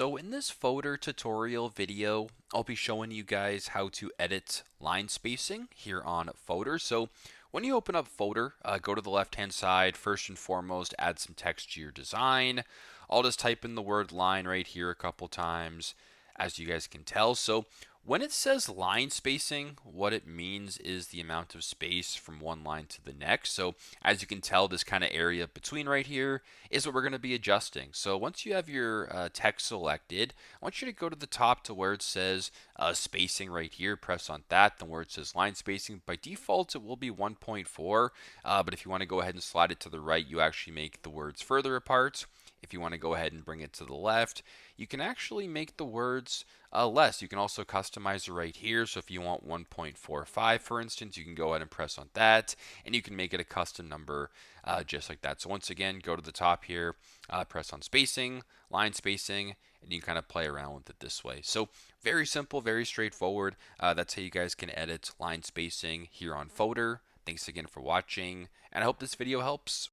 So in this Fotor tutorial video, I'll be showing you guys how to edit line spacing here on Fotor. So when you open up Fotor, go to the left-hand side. First and foremost, add some text to your design. I'll just type in the word line right here a couple times, as you guys can tell. So when it says line spacing, what it means is the amount of space from one line to the next. So as you can tell, this kind of area between right here is what we're going to be adjusting. So once you have your text selected, I want you to go to the top to where it says spacing right here. Press on that. Then where it says line spacing, by default it will be 1.4. But if you want to go ahead and slide it to the right, you actually make the words further apart. If you want to go ahead and bring it to the left, you can actually make the words less. You can also customize it right here. So if you want 1.45, for instance, you can go ahead and press on that, and you can make it a custom number just like that. So once again, go to the top here, press on spacing, line spacing, and you can kind of play around with it this way. So very simple, very straightforward. That's how you guys can edit line spacing here on Fotor. Thanks again for watching, and I hope this video helps.